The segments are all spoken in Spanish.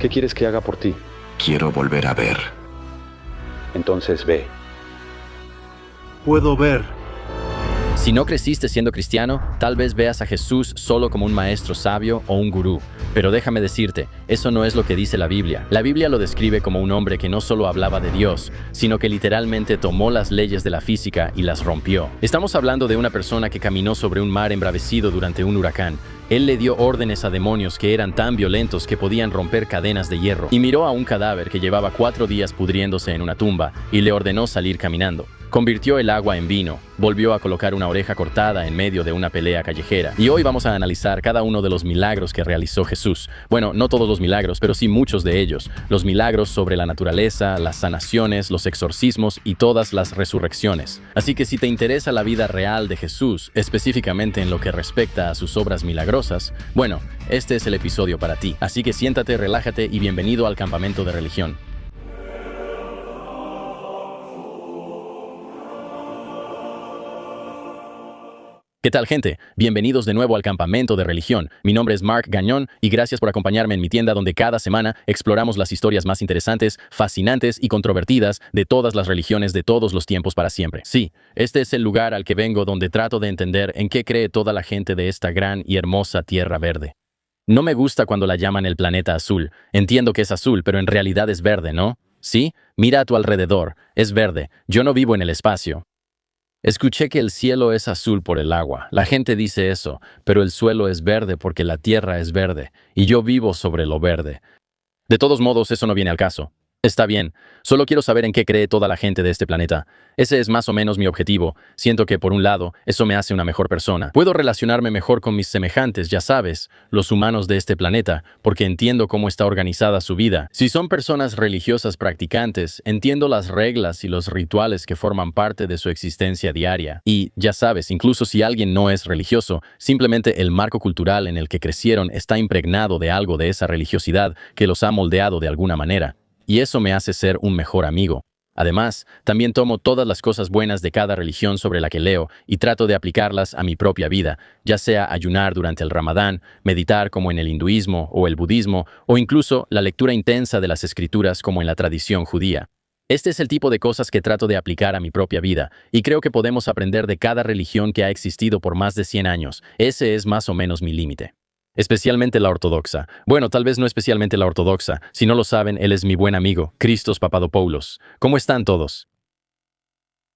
¿Qué quieres que haga por ti? Quiero volver a ver. Entonces ve. Puedo ver. Si no creciste siendo cristiano, tal vez veas a Jesús solo como un maestro sabio o un gurú. Pero déjame decirte, eso no es lo que dice la Biblia. La Biblia lo describe como un hombre que no solo hablaba de Dios, sino que literalmente tomó las leyes de la física y las rompió. Estamos hablando de una persona que caminó sobre un mar embravecido durante un huracán. Él le dio órdenes a demonios que eran tan violentos que podían romper cadenas de hierro. Y miró a un cadáver que llevaba 4 días pudriéndose en una tumba y le ordenó salir caminando. Convirtió el agua en vino, volvió a colocar una oreja cortada en medio de una pelea callejera. Y hoy vamos a analizar cada uno de los milagros que realizó Jesús. Bueno, no todos los milagros, pero sí muchos de ellos. Los milagros sobre la naturaleza, las sanaciones, los exorcismos y todas las resurrecciones. Así que si te interesa la vida real de Jesús, específicamente en lo que respecta a sus obras milagrosas, bueno, este es el episodio para ti. Así que siéntate, relájate y bienvenido al Campamento de Religión. ¿Qué tal, gente? Bienvenidos de nuevo al Campamento de Religión. Mi nombre es Mark Gagnon y gracias por acompañarme en mi tienda donde cada semana exploramos las historias más interesantes, fascinantes y controvertidas de todas las religiones de todos los tiempos para siempre. Sí, este es el lugar al que vengo donde trato de entender en qué cree toda la gente de esta gran y hermosa tierra verde. No me gusta cuando la llaman el planeta azul. Entiendo que es azul, pero en realidad es verde, ¿no? ¿Sí? Mira a tu alrededor. Es verde. Yo no vivo en el espacio. Escuché que el cielo es azul por el agua. La gente dice eso, pero el suelo es verde porque la tierra es verde, y yo vivo sobre lo verde. De todos modos, eso no viene al caso. Está bien, solo quiero saber en qué cree toda la gente de este planeta. Ese es más o menos mi objetivo. Siento que, por un lado, eso me hace una mejor persona. Puedo relacionarme mejor con mis semejantes, ya sabes, los humanos de este planeta, porque entiendo cómo está organizada su vida. Si son personas religiosas practicantes, entiendo las reglas y los rituales que forman parte de su existencia diaria. Y, ya sabes, incluso si alguien no es religioso, simplemente el marco cultural en el que crecieron está impregnado de algo de esa religiosidad que los ha moldeado de alguna manera. Y eso me hace ser un mejor amigo. Además, también tomo todas las cosas buenas de cada religión sobre la que leo y trato de aplicarlas a mi propia vida, ya sea ayunar durante el Ramadán, meditar como en el hinduismo o el budismo, o incluso la lectura intensa de las escrituras como en la tradición judía. Este es el tipo de cosas que trato de aplicar a mi propia vida, y creo que podemos aprender de cada religión que ha existido por más de 100 años. Ese es más o menos mi límite. Especialmente la ortodoxa. Bueno, tal vez no especialmente la ortodoxa. Si no lo saben, él es mi buen amigo, Christos Papadopoulos. ¿Cómo están todos?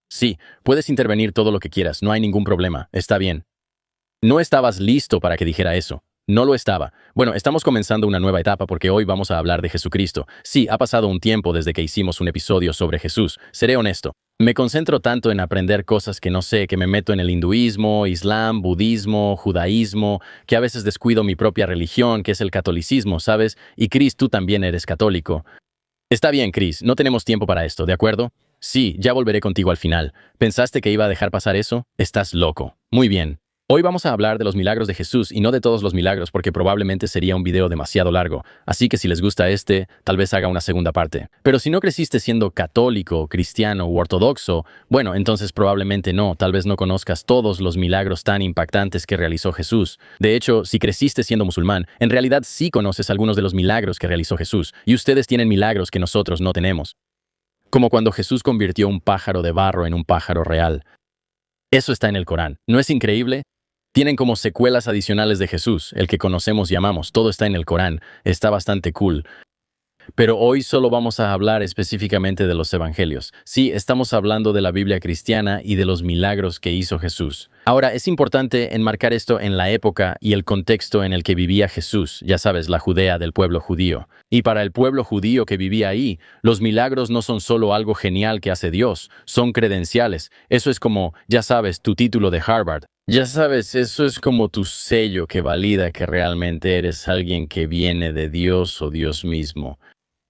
Sí, puedes intervenir todo lo que quieras, no hay ningún problema, está bien. No estabas listo para que dijera eso. No lo estaba. Bueno, estamos comenzando una nueva etapa porque hoy vamos a hablar de Jesucristo. Sí, ha pasado un tiempo desde que hicimos un episodio sobre Jesús. Seré honesto. Me concentro tanto en aprender cosas que no sé, que me meto en el hinduismo, islam, budismo, judaísmo, que a veces descuido mi propia religión, que es el catolicismo, ¿sabes? Y Chris, tú también eres católico. Está bien, Chris, no tenemos tiempo para esto, ¿de acuerdo? Sí, ya volveré contigo al final. ¿Pensaste que iba a dejar pasar eso? Estás loco. Muy bien. Hoy vamos a hablar de los milagros de Jesús y no de todos los milagros porque probablemente sería un video demasiado largo, así que si les gusta tal vez haga una segunda parte. Pero si no creciste siendo católico, cristiano u ortodoxo, bueno, entonces probablemente no, tal vez no conozcas todos los milagros tan impactantes que realizó Jesús. De hecho, si creciste siendo musulmán, en realidad sí conoces algunos de los milagros que realizó Jesús, y ustedes tienen milagros que nosotros no tenemos. Como cuando Jesús convirtió un pájaro de barro en un pájaro real. Eso está en el Corán. ¿No es increíble? Tienen como secuelas adicionales de Jesús, el que conocemos y amamos. Todo está en el Corán. Está bastante cool. Pero hoy solo vamos a hablar específicamente de los evangelios. Sí, estamos hablando de la Biblia cristiana y de los milagros que hizo Jesús. Ahora, es importante enmarcar esto en la época y el contexto en el que vivía Jesús, ya sabes, la Judea del pueblo judío. Y para el pueblo judío que vivía ahí, los milagros no son solo algo genial que hace Dios, son credenciales. Eso es como, ya sabes, tu título de Harvard. Ya sabes, eso es como tu sello que valida que realmente eres alguien que viene de Dios o Dios mismo.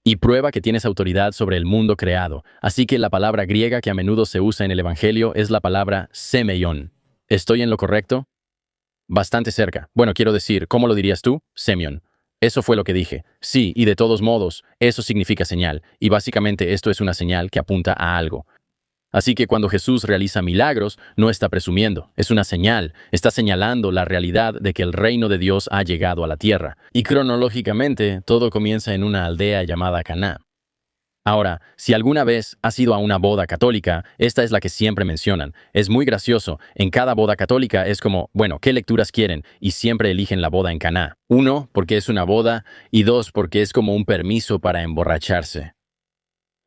Y prueba que tienes autoridad sobre el mundo creado. Así que la palabra griega que a menudo se usa en el Evangelio es la palabra semeion. ¿Estoy en lo correcto? Bastante cerca. Bueno, quiero decir, ¿cómo lo dirías tú? Semion. Eso fue lo que dije. Sí, y de todos modos, eso significa señal. Y básicamente esto es una señal que apunta a algo. Así que cuando Jesús realiza milagros, no está presumiendo, es una señal, está señalando la realidad de que el reino de Dios ha llegado a la tierra. Y cronológicamente, todo comienza en una aldea llamada Caná. Ahora, si alguna vez has ido a una boda católica, esta es la que siempre mencionan. Es muy gracioso. En cada boda católica es como, bueno, ¿qué lecturas quieren? Y siempre eligen la boda en Caná. 1, porque es una boda, y 2, porque es como un permiso para emborracharse.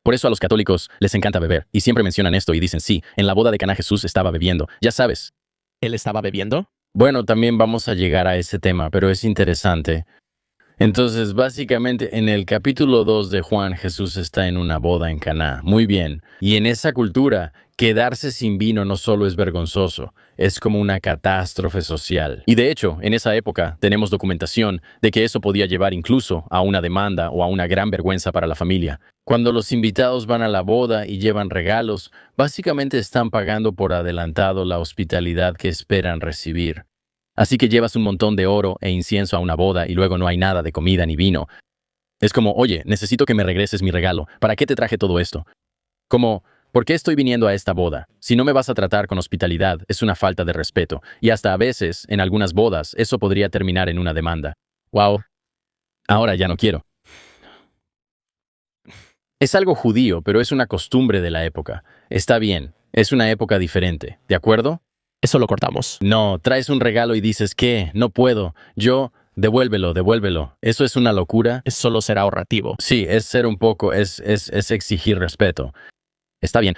Por eso a los católicos les encanta beber, y siempre mencionan esto y dicen, sí, en la boda de Caná Jesús estaba bebiendo. Ya sabes. ¿Él estaba bebiendo? Bueno, también vamos a llegar a ese tema, pero es interesante. Entonces, básicamente, en el capítulo 2 de Juan, Jesús está en una boda en Caná. Muy bien. Y en esa cultura, quedarse sin vino no solo es vergonzoso, es como una catástrofe social. Y de hecho, en esa época, tenemos documentación de que eso podía llevar incluso a una demanda o a una gran vergüenza para la familia. Cuando los invitados van a la boda y llevan regalos, básicamente están pagando por adelantado la hospitalidad que esperan recibir. Así que llevas un montón de oro e incienso a una boda y luego no hay nada de comida ni vino. Es como, oye, necesito que me regreses mi regalo. ¿Para qué te traje todo esto? Como, ¿por qué estoy viniendo a esta boda? Si no me vas a tratar con hospitalidad, es una falta de respeto. Y hasta a veces, en algunas bodas, eso podría terminar en una demanda. Wow. Ahora ya no quiero. Es algo judío, pero es una costumbre de la época. Está bien, es una época diferente, ¿de acuerdo? Eso lo cortamos. No, traes un regalo y dices, ¿qué? No puedo. Devuélvelo, devuélvelo. ¿Eso es una locura? Es solo ser ahorrativo. Sí, es ser un poco, es exigir respeto. Está bien.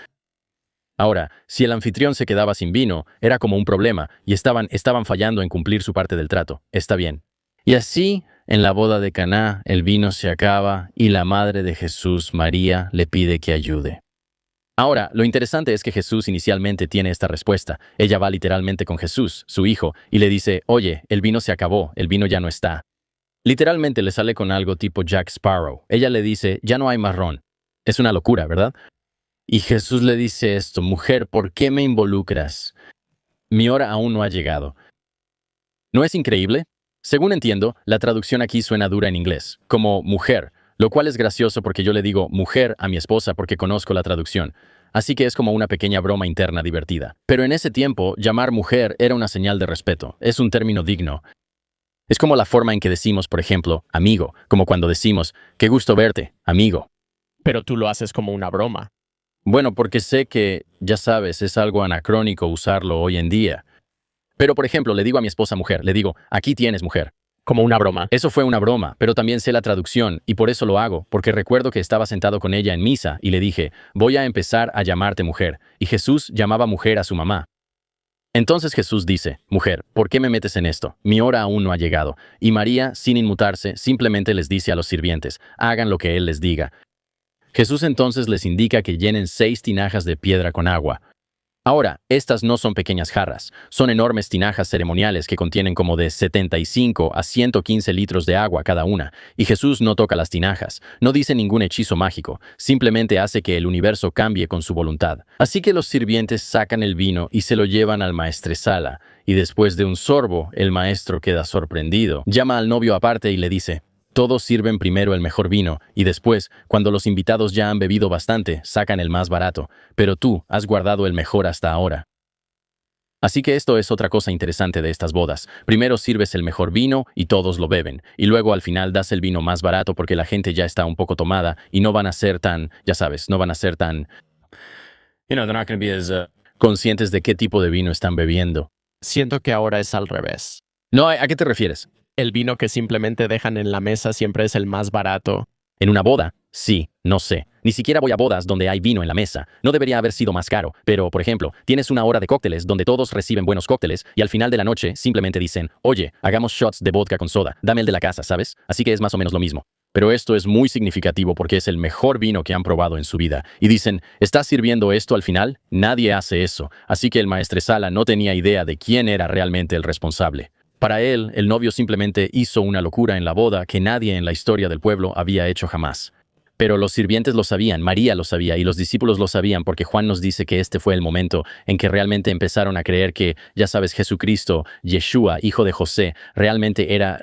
Ahora, si el anfitrión se quedaba sin vino, era como un problema, y estaban fallando en cumplir su parte del trato. Está bien. Y así, en la boda de Caná, el vino se acaba, y la madre de Jesús, María, le pide que ayude. Ahora, lo interesante es que Jesús inicialmente tiene esta respuesta. Ella va literalmente con Jesús, su hijo, y le dice, oye, el vino se acabó, el vino ya no está. Literalmente le sale con algo tipo Jack Sparrow. Ella le dice, ya no hay más ron. Es una locura, ¿verdad? Y Jesús le dice esto, mujer, ¿por qué me involucras? Mi hora aún no ha llegado. ¿No es increíble? Según entiendo, la traducción aquí suena dura en inglés, como mujer. Lo cual es gracioso porque yo le digo mujer a mi esposa porque conozco la traducción. Así que es como una pequeña broma interna divertida. Pero en ese tiempo, llamar mujer era una señal de respeto. Es un término digno. Es como la forma en que decimos, por ejemplo, amigo, como cuando decimos, qué gusto verte, amigo. Pero tú lo haces como una broma. Bueno, porque sé que, ya sabes, es algo anacrónico usarlo hoy en día. Pero, por ejemplo, le digo a mi esposa mujer, le digo, aquí tienes mujer. Como una broma. Eso fue una broma, pero también sé la traducción, y por eso lo hago, porque recuerdo que estaba sentado con ella en misa, y le dije, voy a empezar a llamarte mujer, y Jesús llamaba mujer a su mamá. Entonces Jesús dice, mujer, ¿por qué me metes en esto? Mi hora aún no ha llegado. Y María, sin inmutarse, simplemente les dice a los sirvientes, hagan lo que Él les diga. Jesús entonces les indica que llenen 6 tinajas de piedra con agua. Ahora, estas no son pequeñas jarras, son enormes tinajas ceremoniales que contienen como de 75 a 115 litros de agua cada una, y Jesús no toca las tinajas, no dice ningún hechizo mágico, simplemente hace que el universo cambie con su voluntad. Así que los sirvientes sacan el vino y se lo llevan al maestresala, y después de un sorbo, el maestro queda sorprendido, llama al novio aparte y le dice, todos sirven primero el mejor vino, y después, cuando los invitados ya han bebido bastante, sacan el más barato, pero tú has guardado el mejor hasta ahora. Así que esto es otra cosa interesante de estas bodas. Primero sirves el mejor vino y todos lo beben, y luego al final das el vino más barato porque la gente ya está un poco tomada y no van a ser tan, ya sabes, no van a ser tan, they're not going to be as conscientes de qué tipo de vino están bebiendo. Siento que ahora es al revés. No, ¿a qué te refieres? El vino que simplemente dejan en la mesa siempre es el más barato. ¿En una boda? Sí, no sé. Ni siquiera voy a bodas donde hay vino en la mesa. No debería haber sido más caro. Pero, por ejemplo, tienes una hora de cócteles donde todos reciben buenos cócteles y al final de la noche simplemente dicen, oye, hagamos shots de vodka con soda. Dame el de la casa, ¿sabes? Así que es más o menos lo mismo. Pero esto es muy significativo porque es el mejor vino que han probado en su vida. Y dicen, ¿estás sirviendo esto al final? Nadie hace eso. Así que el maestresala no tenía idea de quién era realmente el responsable. Para él, el novio simplemente hizo una locura en la boda que nadie en la historia del pueblo había hecho jamás. Pero los sirvientes lo sabían, María lo sabía y los discípulos lo sabían porque Juan nos dice que este fue el momento en que realmente empezaron a creer que, ya sabes, Jesucristo, Yeshua, hijo de José, realmente era,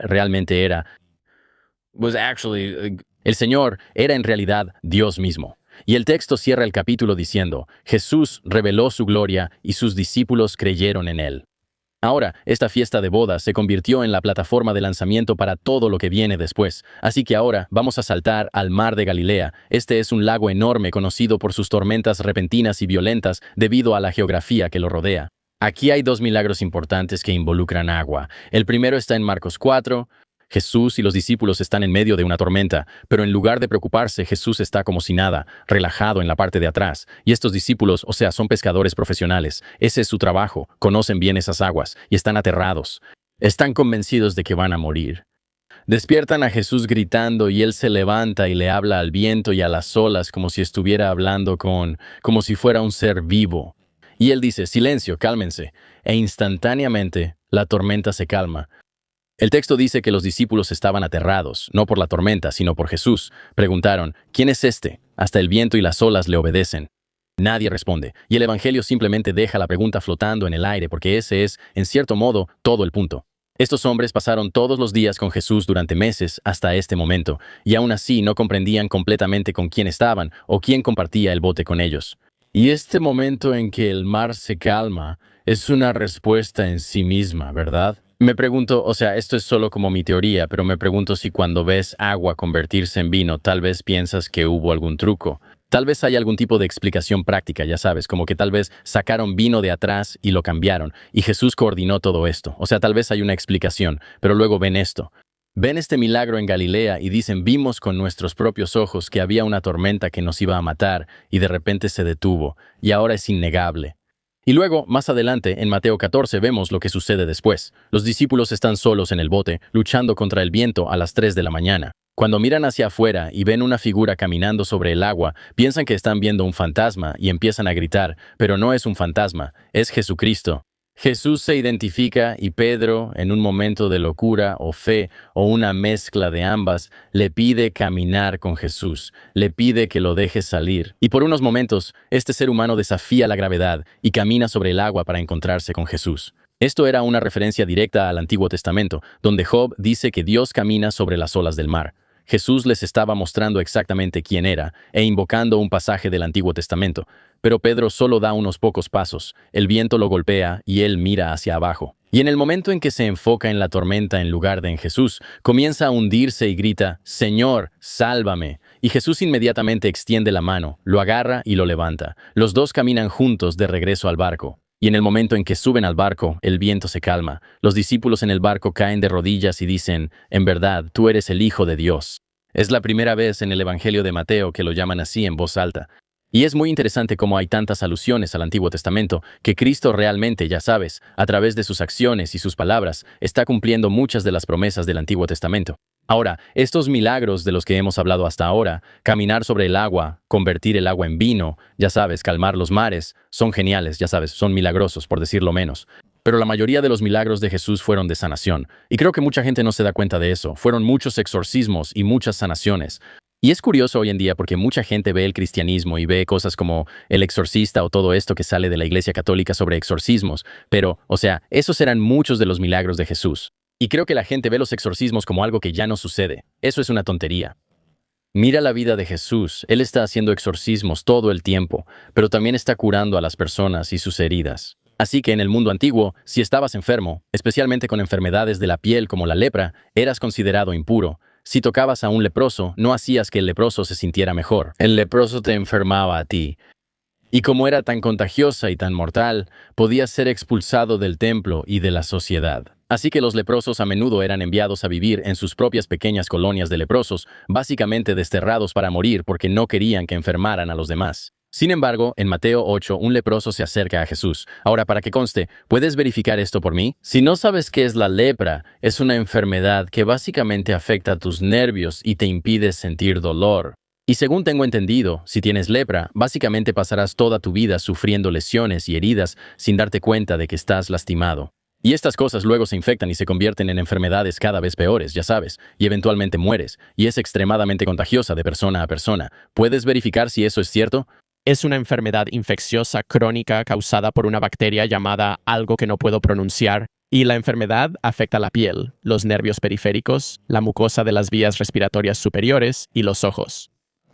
el Señor era en realidad Dios mismo. Y el texto cierra el capítulo diciendo, Jesús reveló su gloria y sus discípulos creyeron en él. Ahora, esta fiesta de bodas se convirtió en la plataforma de lanzamiento para todo lo que viene después. Así que ahora vamos a saltar al mar de Galilea. Este es un lago enorme conocido por sus tormentas repentinas y violentas debido a la geografía que lo rodea. Aquí hay dos milagros importantes que involucran agua. El primero está en Marcos 4. Jesús y los discípulos están en medio de una tormenta, pero en lugar de preocuparse, Jesús está como si nada, relajado en la parte de atrás. Y estos discípulos, o sea, son pescadores profesionales. Ese es su trabajo, conocen bien esas aguas y están aterrados. Están convencidos de que van a morir. Despiertan a Jesús gritando y él se levanta y le habla al viento y a las olas como si estuviera hablando como si fuera un ser vivo. Y él dice, silencio, cálmense. E instantáneamente la tormenta se calma. El texto dice que los discípulos estaban aterrados, no por la tormenta, sino por Jesús. Preguntaron, ¿quién es este? Hasta el viento y las olas le obedecen. Nadie responde, y el Evangelio simplemente deja la pregunta flotando en el aire porque ese es, en cierto modo, todo el punto. Estos hombres pasaron todos los días con Jesús durante meses hasta este momento, y aún así no comprendían completamente con quién estaban o quién compartía el bote con ellos. Y este momento en que el mar se calma es una respuesta en sí misma, ¿verdad? Me pregunto, o sea, esto es solo como mi teoría, pero me pregunto si cuando ves agua convertirse en vino, tal vez piensas que hubo algún truco. Tal vez haya algún tipo de explicación práctica, ya sabes, como que tal vez sacaron vino de atrás y lo cambiaron, y Jesús coordinó todo esto. O sea, tal vez hay una explicación, pero luego ven esto. Ven este milagro en Galilea y dicen, vimos con nuestros propios ojos que había una tormenta que nos iba a matar, y de repente se detuvo, y ahora es innegable. Y luego, más adelante, en Mateo 14, vemos lo que sucede después. Los discípulos están solos en el bote, luchando contra el viento a las 3 de la mañana. Cuando miran hacia afuera y ven una figura caminando sobre el agua, piensan que están viendo un fantasma y empiezan a gritar, pero no es un fantasma, es Jesucristo. Jesús se identifica y Pedro, en un momento de locura o fe o una mezcla de ambas, le pide caminar con Jesús, le pide que lo deje salir. Y por unos momentos, este ser humano desafía la gravedad y camina sobre el agua para encontrarse con Jesús. Esto era una referencia directa al Antiguo Testamento, donde Job dice que Dios camina sobre las olas del mar. Jesús les estaba mostrando exactamente quién era e invocando un pasaje del Antiguo Testamento. Pero Pedro solo da unos pocos pasos, el viento lo golpea y él mira hacia abajo. Y en el momento en que se enfoca en la tormenta en lugar de en Jesús, comienza a hundirse y grita, «Señor, sálvame». Y Jesús inmediatamente extiende la mano, lo agarra y lo levanta. Los dos caminan juntos de regreso al barco. Y en el momento en que suben al barco, el viento se calma. Los discípulos en el barco caen de rodillas y dicen, «En verdad, tú eres el Hijo de Dios». Es la primera vez en el Evangelio de Mateo que lo llaman así en voz alta. Y es muy interesante cómo hay tantas alusiones al Antiguo Testamento que Cristo realmente, ya sabes, a través de sus acciones y sus palabras, está cumpliendo muchas de las promesas del Antiguo Testamento. Ahora, estos milagros de los que hemos hablado hasta ahora, caminar sobre el agua, convertir el agua en vino, ya sabes, calmar los mares, son geniales, ya sabes, son milagrosos, por decirlo menos. Pero la mayoría de los milagros de Jesús fueron de sanación. Y creo que mucha gente no se da cuenta de eso. Fueron muchos exorcismos y muchas sanaciones. Y es curioso hoy en día porque mucha gente ve el cristianismo y ve cosas como El Exorcista o todo esto que sale de la Iglesia Católica sobre exorcismos. Pero, o sea, esos eran muchos de los milagros de Jesús. Y creo que la gente ve los exorcismos como algo que ya no sucede. Eso es una tontería. Mira la vida de Jesús. Él está haciendo exorcismos todo el tiempo, pero también está curando a las personas y sus heridas. Así que en el mundo antiguo, si estabas enfermo, especialmente con enfermedades de la piel como la lepra, eras considerado impuro. Si tocabas a un leproso, no hacías que el leproso se sintiera mejor. El leproso te enfermaba a ti. Y como era tan contagiosa y tan mortal, podías ser expulsado del templo y de la sociedad. Así que los leprosos a menudo eran enviados a vivir en sus propias pequeñas colonias de leprosos, básicamente desterrados para morir porque no querían que enfermaran a los demás. Sin embargo, en Mateo 8, un leproso se acerca a Jesús. Ahora, para que conste, ¿puedes verificar esto por mí? Si no sabes qué es la lepra, es una enfermedad que básicamente afecta tus nervios y te impide sentir dolor. Y según tengo entendido, si tienes lepra, básicamente pasarás toda tu vida sufriendo lesiones y heridas sin darte cuenta de que estás lastimado. Y estas cosas luego se infectan y se convierten en enfermedades cada vez peores, ya sabes, y eventualmente mueres, y es extremadamente contagiosa de persona a persona. ¿Puedes verificar si eso es cierto? Es una enfermedad infecciosa crónica causada por una bacteria llamada algo que no puedo pronunciar, y la enfermedad afecta la piel, los nervios periféricos, la mucosa de las vías respiratorias superiores y los ojos.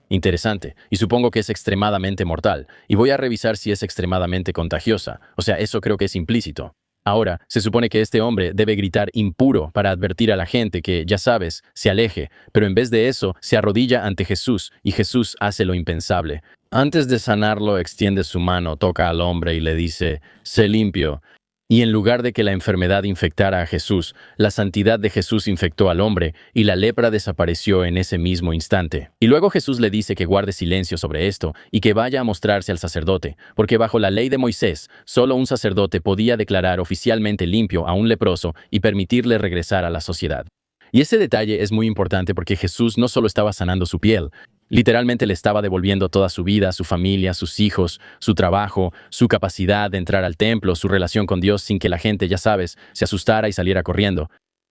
Interesante. Y supongo que es extremadamente mortal. Y voy a revisar si es extremadamente contagiosa. O sea, eso creo que es implícito. Ahora, se supone que este hombre debe gritar impuro para advertir a la gente que, ya sabes, se aleje, pero en vez de eso, se arrodilla ante Jesús y Jesús hace lo impensable. Antes de sanarlo, extiende su mano, toca al hombre y le dice, sé limpio. Y en lugar de que la enfermedad infectara a Jesús, la santidad de Jesús infectó al hombre y la lepra desapareció en ese mismo instante. Y luego Jesús le dice que guarde silencio sobre esto y que vaya a mostrarse al sacerdote, porque bajo la ley de Moisés, solo un sacerdote podía declarar oficialmente limpio a un leproso y permitirle regresar a la sociedad. Y ese detalle es muy importante porque Jesús no solo estaba sanando su piel, literalmente le estaba devolviendo toda su vida, su familia, sus hijos, su trabajo, su capacidad de entrar al templo, su relación con Dios sin que la gente, ya sabes, se asustara y saliera corriendo.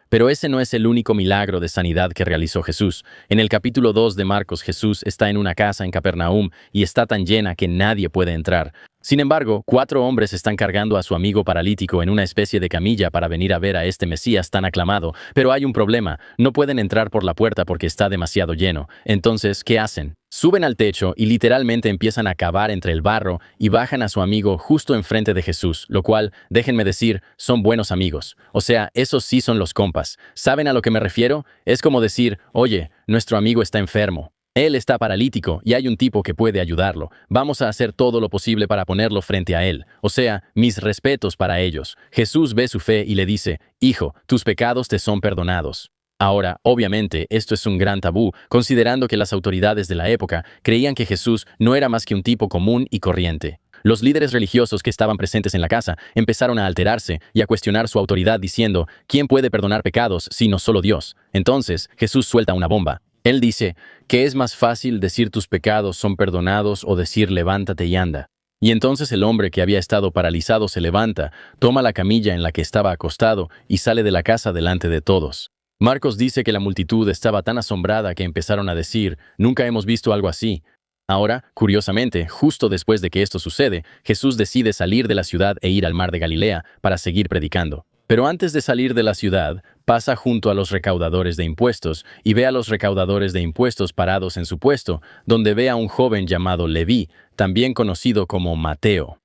Pero ese no es el único milagro de sanidad que realizó Jesús. En el capítulo 2 de Marcos, Jesús está en una casa en Capernaum y está tan llena que nadie puede entrar. Sin embargo, 4 hombres están cargando a su amigo paralítico en una especie de camilla para venir a ver a este Mesías tan aclamado, pero hay un problema, no pueden entrar por la puerta porque está demasiado lleno. Entonces, ¿qué hacen? Suben al techo y literalmente empiezan a cavar entre el barro y bajan a su amigo justo enfrente de Jesús, lo cual, déjenme decir, son buenos amigos. O sea, esos sí son los compas. ¿Saben a lo que me refiero? Es como decir, oye, nuestro amigo está enfermo. Él está paralítico y hay un tipo que puede ayudarlo. Vamos a hacer todo lo posible para ponerlo frente a él. O sea, mis respetos para ellos. Jesús ve su fe y le dice, hijo, tus pecados te son perdonados. Ahora, obviamente, esto es un gran tabú, considerando que las autoridades de la época creían que Jesús no era más que un tipo común y corriente. Los líderes religiosos que estaban presentes en la casa empezaron a alterarse y a cuestionar su autoridad diciendo, ¿quién puede perdonar pecados sino solo Dios? Entonces, Jesús suelta una bomba. Él dice, ¿qué es más fácil decir tus pecados son perdonados o decir levántate y anda? Y entonces el hombre que había estado paralizado se levanta, toma la camilla en la que estaba acostado y sale de la casa delante de todos. Marcos dice que la multitud estaba tan asombrada que empezaron a decir, nunca hemos visto algo así. Ahora, curiosamente, justo después de que esto sucede, Jesús decide salir de la ciudad e ir al mar de Galilea para seguir predicando. Pero antes de salir de la ciudad, pasa junto a los recaudadores de impuestos y ve a los recaudadores de impuestos parados en su puesto, donde ve a un joven llamado Leví, también conocido como Mateo.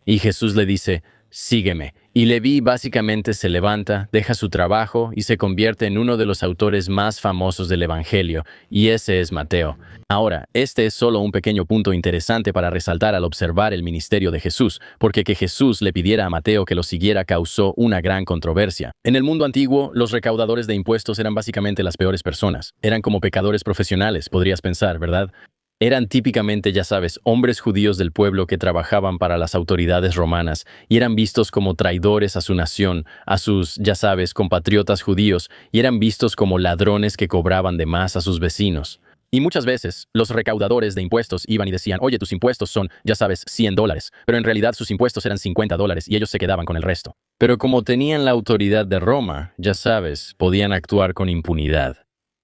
Y Jesús le dice, sígueme. Y Leví básicamente se levanta, deja su trabajo y se convierte en uno de los autores más famosos del Evangelio, y ese es Mateo. Ahora, este es solo un pequeño punto interesante para resaltar al observar el ministerio de Jesús, porque que Jesús le pidiera a Mateo que lo siguiera causó una gran controversia. En el mundo antiguo, los recaudadores de impuestos eran básicamente las peores personas. Eran como pecadores profesionales, podrías pensar, ¿verdad? Eran típicamente, ya sabes, hombres judíos del pueblo que trabajaban para las autoridades romanas y eran vistos como traidores a su nación, a sus, ya sabes, compatriotas judíos, y eran vistos como ladrones que cobraban de más a sus vecinos. Y muchas veces, los recaudadores de impuestos iban y decían, oye, tus impuestos son, ya sabes, $100, pero en realidad sus impuestos eran $50 y ellos se quedaban con el resto. Pero como tenían la autoridad de Roma, ya sabes, podían actuar con impunidad.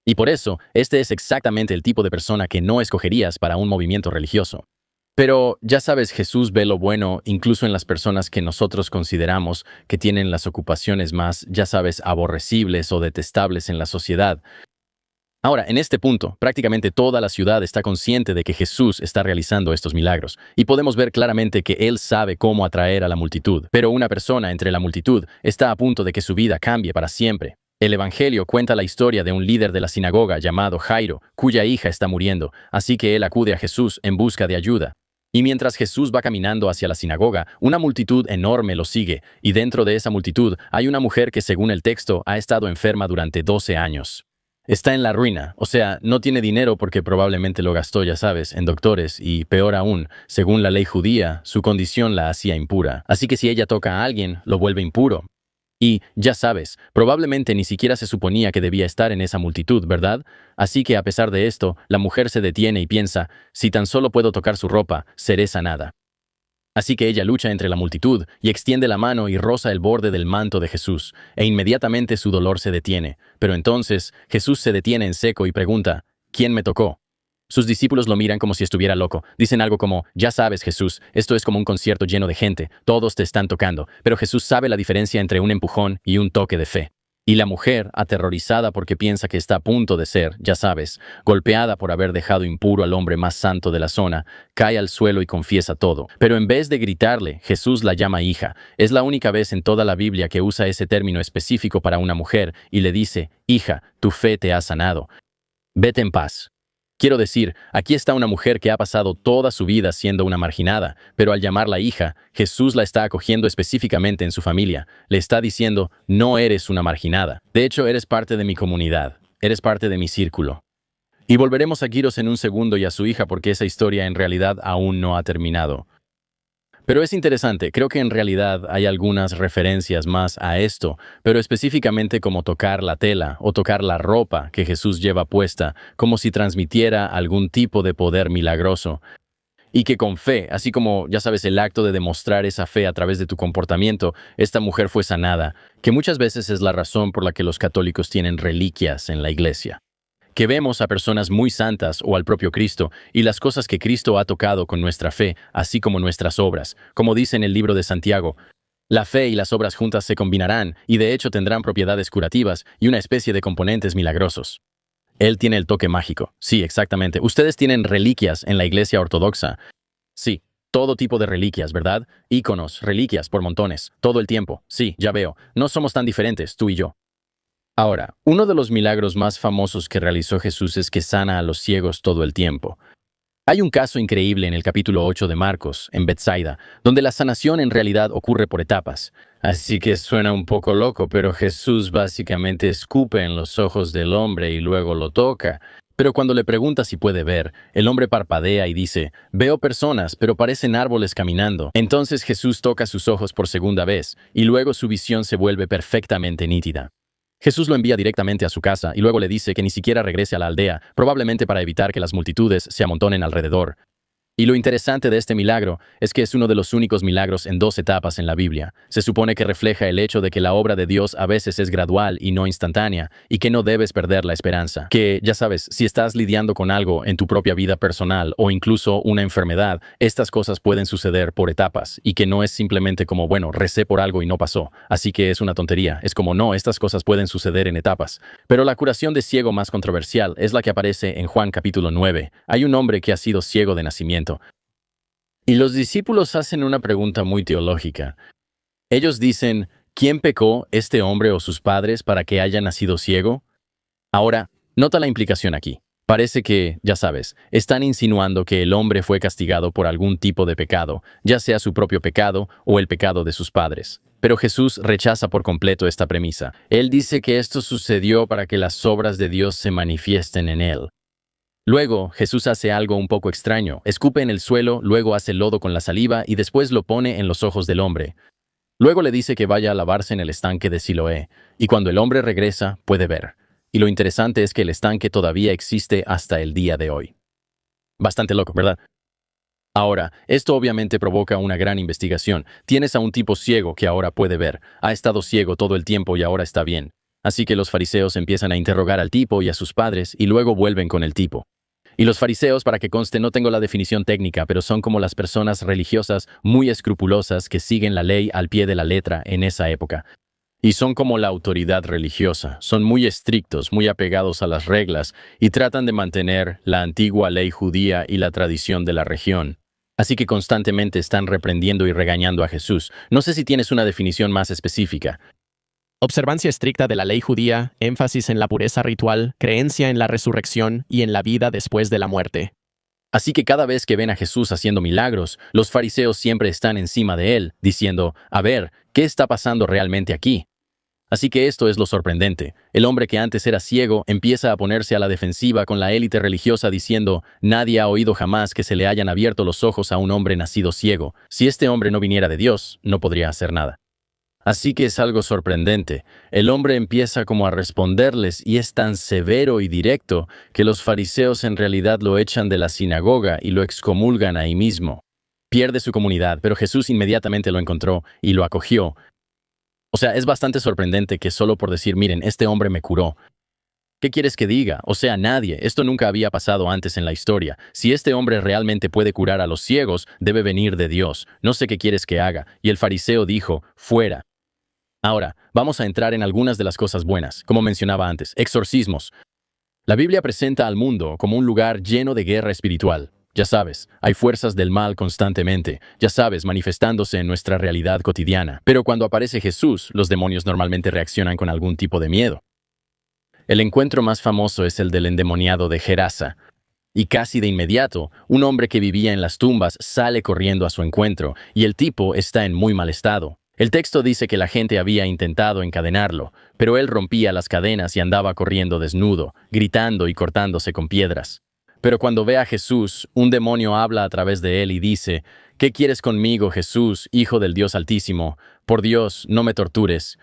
Y por eso, este es exactamente el tipo de persona que no escogerías para un movimiento religioso. Pero, ya sabes, Jesús ve lo bueno incluso en las personas que nosotros consideramos que tienen las ocupaciones más, ya sabes, aborrecibles o detestables en la sociedad. Ahora, en este punto, prácticamente toda la ciudad está consciente de que Jesús está realizando estos milagros, y podemos ver claramente que Él sabe cómo atraer a la multitud. Pero una persona entre la multitud está a punto de que su vida cambie para siempre. El Evangelio cuenta la historia de un líder de la sinagoga llamado Jairo, cuya hija está muriendo, así que él acude a Jesús en busca de ayuda. Y mientras Jesús va caminando hacia la sinagoga, una multitud enorme lo sigue, y dentro de esa multitud hay una mujer que, según el texto, ha estado enferma durante 12 años. Está en la ruina, o sea, no tiene dinero porque probablemente lo gastó, ya sabes, en doctores, y peor aún, según la ley judía, su condición la hacía impura. Así que si ella toca a alguien, lo vuelve impuro. Y, ya sabes, probablemente ni siquiera se suponía que debía estar en esa multitud, ¿verdad? Así que a pesar de esto, la mujer se detiene y piensa, si tan solo puedo tocar su ropa, seré sanada. Así que ella lucha entre la multitud y extiende la mano y roza el borde del manto de Jesús, e inmediatamente su dolor se detiene. Pero entonces, Jesús se detiene en seco y pregunta, ¿quién me tocó? Sus discípulos lo miran como si estuviera loco. Dicen algo como, ya sabes, Jesús, esto es como un concierto lleno de gente, todos te están tocando. Pero Jesús sabe la diferencia entre un empujón y un toque de fe. Y la mujer, aterrorizada porque piensa que está a punto de ser, ya sabes, golpeada por haber dejado impuro al hombre más santo de la zona, cae al suelo y confiesa todo. Pero en vez de gritarle, Jesús la llama hija. Es la única vez en toda la Biblia que usa ese término específico para una mujer y le dice, hija, tu fe te ha sanado. Vete en paz. Quiero decir, aquí está una mujer que ha pasado toda su vida siendo una marginada, pero al llamarla hija, Jesús la está acogiendo específicamente en su familia. Le está diciendo, no eres una marginada. De hecho, eres parte de mi comunidad. Eres parte de mi círculo. Y volveremos a Quirós en un segundo y a su hija porque esa historia en realidad aún no ha terminado. Pero es interesante, creo que en realidad hay algunas referencias más a esto, pero específicamente como tocar la tela o tocar la ropa que Jesús lleva puesta, como si transmitiera algún tipo de poder milagroso. Y que con fe, así como, ya sabes, el acto de demostrar esa fe a través de tu comportamiento, esta mujer fue sanada, que muchas veces es la razón por la que los católicos tienen reliquias en la iglesia. Que vemos a personas muy santas o al propio Cristo y las cosas que Cristo ha tocado con nuestra fe, así como nuestras obras. Como dice en el libro de Santiago, la fe y las obras juntas se combinarán y de hecho tendrán propiedades curativas y una especie de componentes milagrosos. Él tiene el toque mágico. Sí, exactamente. Ustedes tienen reliquias en la iglesia ortodoxa. Sí, todo tipo de reliquias, ¿verdad? Íconos, reliquias por montones, todo el tiempo. Sí, ya veo. No somos tan diferentes, tú y yo. Ahora, uno de los milagros más famosos que realizó Jesús es que sana a los ciegos todo el tiempo. Hay un caso increíble en el capítulo 8 de Marcos, en Betsaida, donde la sanación en realidad ocurre por etapas. Así que suena un poco loco, pero Jesús básicamente escupe en los ojos del hombre y luego lo toca. Pero cuando le pregunta si puede ver, el hombre parpadea y dice, veo personas, pero parecen árboles caminando. Entonces Jesús toca sus ojos por segunda vez, y luego su visión se vuelve perfectamente nítida. Jesús lo envía directamente a su casa y luego le dice que ni siquiera regrese a la aldea, probablemente para evitar que las multitudes se amontonen alrededor. Y lo interesante de este milagro es que es uno de los únicos milagros en 2 etapas en la Biblia. Se supone que refleja el hecho de que la obra de Dios a veces es gradual y no instantánea, y que no debes perder la esperanza. Que, ya sabes, si estás lidiando con algo en tu propia vida personal o incluso una enfermedad, estas cosas pueden suceder por etapas, y que no es simplemente como, bueno, recé por algo y no pasó, así que es una tontería. Es como, no, estas cosas pueden suceder en etapas. Pero la curación de ciego más controversial es la que aparece en Juan capítulo 9. Hay un hombre que ha sido ciego de nacimiento. Y los discípulos hacen una pregunta muy teológica. Ellos dicen, ¿quién pecó, este hombre o sus padres, para que haya nacido ciego? Ahora, nota la implicación aquí. Parece que, ya sabes, están insinuando que el hombre fue castigado por algún tipo de pecado, ya sea su propio pecado o el pecado de sus padres. Pero Jesús rechaza por completo esta premisa. Él dice que esto sucedió para que las obras de Dios se manifiesten en él. Luego, Jesús hace algo un poco extraño. Escupe en el suelo, luego hace lodo con la saliva y después lo pone en los ojos del hombre. Luego le dice que vaya a lavarse en el estanque de Siloé, y cuando el hombre regresa, puede ver. Y lo interesante es que el estanque todavía existe hasta el día de hoy. Bastante loco, ¿verdad? Ahora, esto obviamente provoca una gran investigación. Tienes a un tipo ciego que ahora puede ver. Ha estado ciego todo el tiempo y ahora está bien. Así que los fariseos empiezan a interrogar al tipo y a sus padres y luego vuelven con el tipo. Y los fariseos, para que conste, no tengo la definición técnica, pero son como las personas religiosas muy escrupulosas que siguen la ley al pie de la letra en esa época. Y son como la autoridad religiosa, son muy estrictos, muy apegados a las reglas y tratan de mantener la antigua ley judía y la tradición de la región. Así que constantemente están reprendiendo y regañando a Jesús. No sé si tienes una definición más específica. Observancia estricta de la ley judía, énfasis en la pureza ritual, creencia en la resurrección y en la vida después de la muerte. Así que cada vez que ven a Jesús haciendo milagros, los fariseos siempre están encima de él, diciendo, a ver, ¿qué está pasando realmente aquí? Así que esto es lo sorprendente. El hombre que antes era ciego empieza a ponerse a la defensiva con la élite religiosa diciendo, nadie ha oído jamás que se le hayan abierto los ojos a un hombre nacido ciego. Si este hombre no viniera de Dios, no podría hacer nada. Así que es algo sorprendente. El hombre empieza como a responderles y es tan severo y directo que los fariseos en realidad lo echan de la sinagoga y lo excomulgan ahí mismo. Pierde su comunidad, pero Jesús inmediatamente lo encontró y lo acogió. O sea, es bastante sorprendente que solo por decir, miren, este hombre me curó. ¿Qué quieres que diga? O sea, nadie. Esto nunca había pasado antes en la historia. Si este hombre realmente puede curar a los ciegos, debe venir de Dios. No sé qué quieres que haga. Y el fariseo dijo, fuera. Ahora, vamos a entrar en algunas de las cosas buenas, como mencionaba antes, exorcismos. La Biblia presenta al mundo como un lugar lleno de guerra espiritual. Ya sabes, hay fuerzas del mal constantemente, ya sabes, manifestándose en nuestra realidad cotidiana. Pero cuando aparece Jesús, los demonios normalmente reaccionan con algún tipo de miedo. El encuentro más famoso es el del endemoniado de Gerasa. Y casi de inmediato, un hombre que vivía en las tumbas sale corriendo a su encuentro, y el tipo está en muy mal estado. El texto dice que la gente había intentado encadenarlo, pero él rompía las cadenas y andaba corriendo desnudo, gritando y cortándose con piedras. Pero cuando ve a Jesús, un demonio habla a través de él y dice: «¿Qué quieres conmigo, Jesús, Hijo del Dios Altísimo? Por Dios, no me tortures».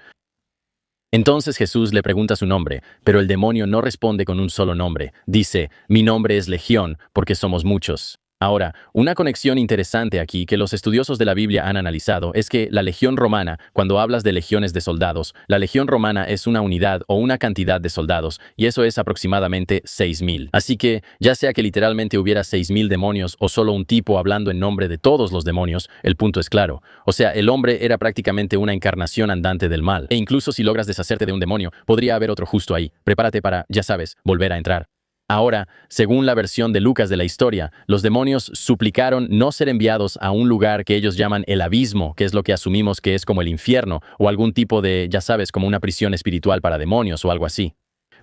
Entonces Jesús le pregunta su nombre, pero el demonio no responde con un solo nombre. Dice: «Mi nombre es Legión, porque somos muchos». Ahora, una conexión interesante aquí que los estudiosos de la Biblia han analizado es que la legión romana, cuando hablas de legiones de soldados, la legión romana es una unidad o una cantidad de soldados, y eso es aproximadamente 6,000. Así que, ya sea que literalmente hubiera 6,000 demonios o solo un tipo hablando en nombre de todos los demonios, el punto es claro. O sea, el hombre era prácticamente una encarnación andante del mal. E incluso si logras deshacerte de un demonio, podría haber otro justo ahí. Prepárate para, ya sabes, volver a entrar. Ahora, según la versión de Lucas de la historia, los demonios suplicaron no ser enviados a un lugar que ellos llaman el abismo, que es lo que asumimos que es como el infierno, o algún tipo de, ya sabes, como una prisión espiritual para demonios o algo así.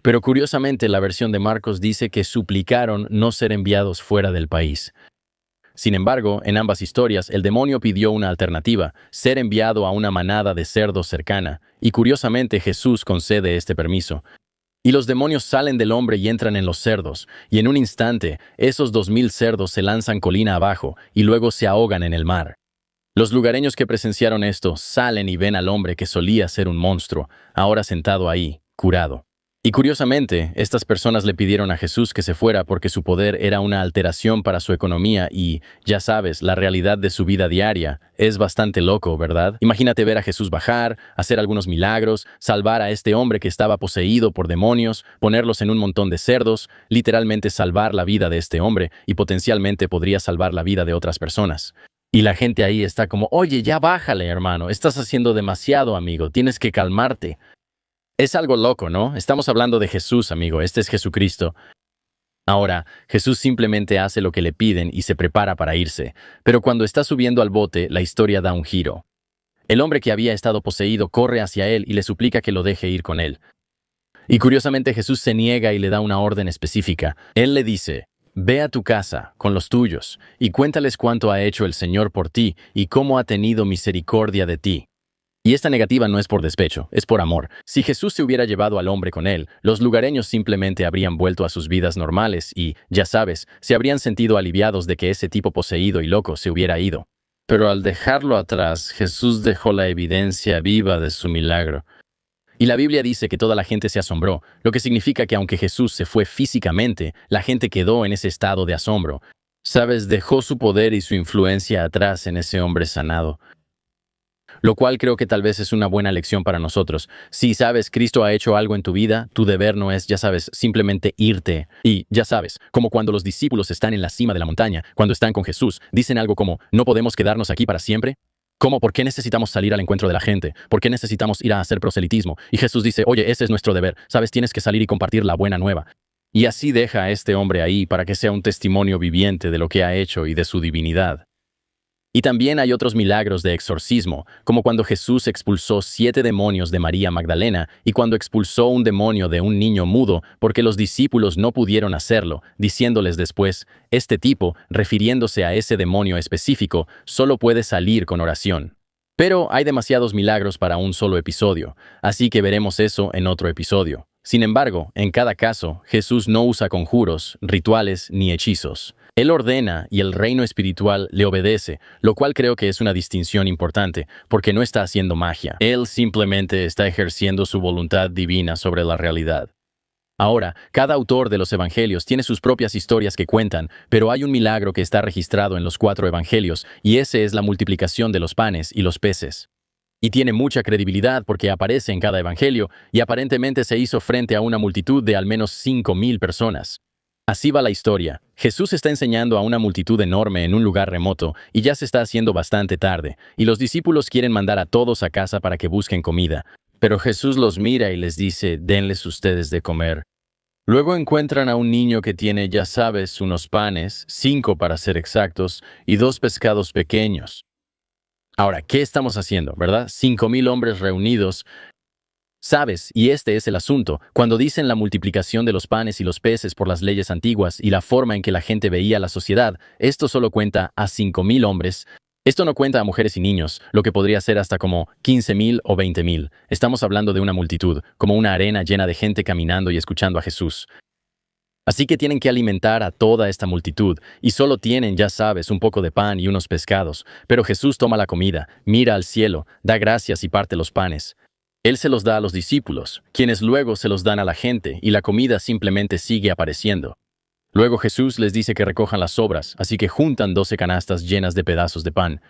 Pero curiosamente, la versión de Marcos dice que suplicaron no ser enviados fuera del país. Sin embargo, en ambas historias, el demonio pidió una alternativa: ser enviado a una manada de cerdos cercana, y curiosamente Jesús concede este permiso. Y los demonios salen del hombre y entran en los cerdos, y en un instante, esos 2,000 cerdos se lanzan colina abajo y luego se ahogan en el mar. Los lugareños que presenciaron esto salen y ven al hombre que solía ser un monstruo, ahora sentado ahí, curado. Y curiosamente, estas personas le pidieron a Jesús que se fuera porque su poder era una alteración para su economía y, ya sabes, la realidad de su vida diaria. Es bastante loco, ¿verdad? Imagínate ver a Jesús bajar, hacer algunos milagros, salvar a este hombre que estaba poseído por demonios, ponerlos en un montón de cerdos, literalmente salvar la vida de este hombre y potencialmente podría salvar la vida de otras personas. Y la gente ahí está como: «Oye, ya bájale, hermano, estás haciendo demasiado, amigo, tienes que calmarte». Es algo loco, ¿no? Estamos hablando de Jesús, amigo, este es Jesucristo. Ahora, Jesús simplemente hace lo que le piden y se prepara para irse, pero cuando está subiendo al bote, la historia da un giro. El hombre que había estado poseído corre hacia él y le suplica que lo deje ir con él. Y curiosamente Jesús se niega y le da una orden específica. Él le dice: «Ve a tu casa, con los tuyos, y cuéntales cuánto ha hecho el Señor por ti y cómo ha tenido misericordia de ti». Y esta negativa no es por despecho, es por amor. Si Jesús se hubiera llevado al hombre con él, los lugareños simplemente habrían vuelto a sus vidas normales y, ya sabes, se habrían sentido aliviados de que ese tipo poseído y loco se hubiera ido. Pero al dejarlo atrás, Jesús dejó la evidencia viva de su milagro. Y la Biblia dice que toda la gente se asombró, lo que significa que aunque Jesús se fue físicamente, la gente quedó en ese estado de asombro. Sabes, dejó su poder y su influencia atrás en ese hombre sanado. Lo cual creo que tal vez es una buena lección para nosotros. Si sabes, Cristo ha hecho algo en tu vida, tu deber no es, ya sabes, simplemente irte. Y, ya sabes, como cuando los discípulos están en la cima de la montaña, cuando están con Jesús, dicen algo como: «¿No podemos quedarnos aquí para siempre?». ¿Cómo? ¿Por qué necesitamos salir al encuentro de la gente? ¿Por qué necesitamos ir a hacer proselitismo? Y Jesús dice: «Oye, ese es nuestro deber. Sabes, tienes que salir y compartir la buena nueva». Y así deja a este hombre ahí para que sea un testimonio viviente de lo que ha hecho y de su divinidad. Y también hay otros milagros de exorcismo, como cuando Jesús expulsó 7 demonios de María Magdalena y cuando expulsó un demonio de un niño mudo porque los discípulos no pudieron hacerlo, diciéndoles después: «Este tipo», refiriéndose a ese demonio específico, «solo puede salir con oración». Pero hay demasiados milagros para un solo episodio, así que veremos eso en otro episodio. Sin embargo, en cada caso, Jesús no usa conjuros, rituales ni hechizos. Él ordena y el reino espiritual le obedece, lo cual creo que es una distinción importante, porque no está haciendo magia. Él simplemente está ejerciendo su voluntad divina sobre la realidad. Ahora, cada autor de los evangelios tiene sus propias historias que cuentan, pero hay un milagro que está registrado en los 4 evangelios, y ese es la multiplicación de los panes y los peces. Y tiene mucha credibilidad porque aparece en cada evangelio, y aparentemente se hizo frente a una multitud de al menos 5,000 personas. Así va la historia. Jesús está enseñando a una multitud enorme en un lugar remoto y ya se está haciendo bastante tarde, y los discípulos quieren mandar a todos a casa para que busquen comida. Pero Jesús los mira y les dice, denles ustedes de comer. Luego encuentran a un niño que tiene, ya sabes, unos panes, 5 para ser exactos, y 2 pescados pequeños. Ahora, ¿qué estamos haciendo, verdad? 5,000 hombres reunidos. Sabes, y este es el asunto, cuando dicen la multiplicación de los panes y los peces por las leyes antiguas y la forma en que la gente veía la sociedad, esto solo cuenta a 5,000 hombres. Esto no cuenta a mujeres y niños, lo que podría ser hasta como 15,000 o 20,000. Estamos hablando de una multitud, como una arena llena de gente caminando y escuchando a Jesús. Así que tienen que alimentar a toda esta multitud, y solo tienen, ya sabes, un poco de pan y unos pescados. Pero Jesús toma la comida, mira al cielo, da gracias y parte los panes. Él se los da a los discípulos, quienes luego se los dan a la gente, y la comida simplemente sigue apareciendo. Luego Jesús les dice que recojan las sobras, así que juntan 12 canastas llenas de pedazos de pan.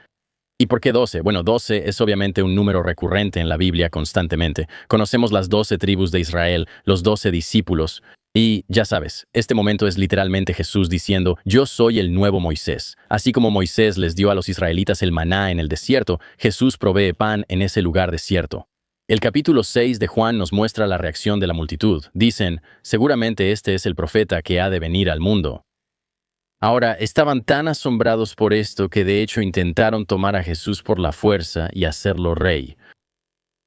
¿Y por qué 12? Bueno, 12 es obviamente un número recurrente en la Biblia constantemente. Conocemos las 12 tribus de Israel, los 12 discípulos. Y, ya sabes, este momento es literalmente Jesús diciendo, yo soy el nuevo Moisés. Así como Moisés les dio a los israelitas el maná en el desierto, Jesús provee pan en ese lugar desierto. El capítulo 6 de Juan nos muestra la reacción de la multitud. Dicen, seguramente este es el profeta que ha de venir al mundo. Ahora, estaban tan asombrados por esto que de hecho intentaron tomar a Jesús por la fuerza y hacerlo rey.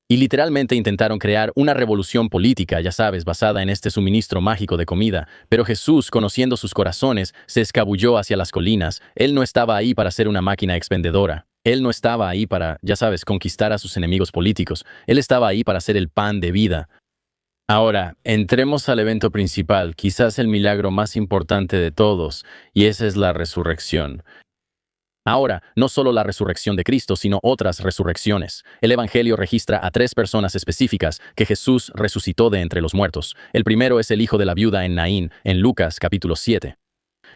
Y literalmente intentaron crear una revolución política, ya sabes, basada en este suministro mágico de comida. Pero Jesús, conociendo sus corazones, se escabulló hacia las colinas. Él no estaba ahí para ser una máquina expendedora. Él no estaba ahí para, ya sabes, conquistar a sus enemigos políticos. Él estaba ahí para ser el pan de vida. Ahora, entremos al evento principal, quizás el milagro más importante de todos, y esa es la resurrección. Ahora, no solo la resurrección de Cristo, sino otras resurrecciones. El Evangelio registra a 3 personas específicas que Jesús resucitó de entre los muertos. El primero es el hijo de la viuda en Naín, en Lucas capítulo 7.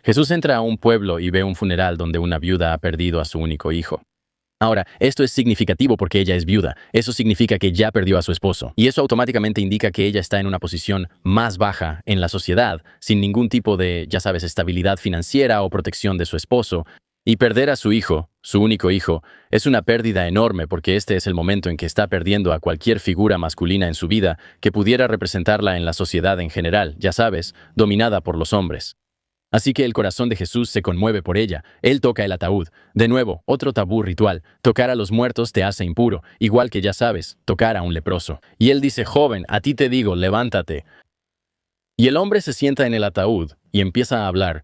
Jesús entra a un pueblo y ve un funeral donde una viuda ha perdido a su único hijo. Ahora, esto es significativo porque ella es viuda. Eso significa que ya perdió a su esposo. Y eso automáticamente indica que ella está en una posición más baja en la sociedad, sin ningún tipo de, ya sabes, estabilidad financiera o protección de su esposo. Y perder a su hijo, su único hijo, es una pérdida enorme porque este es el momento en que está perdiendo a cualquier figura masculina en su vida que pudiera representarla en la sociedad en general, ya sabes, dominada por los hombres. Así que el corazón de Jesús se conmueve por ella. Él toca el ataúd. De nuevo, otro tabú ritual. Tocar a los muertos te hace impuro, igual que ya sabes, tocar a un leproso. Y él dice, joven, a ti te digo, levántate. Y el hombre se sienta en el ataúd y empieza a hablar.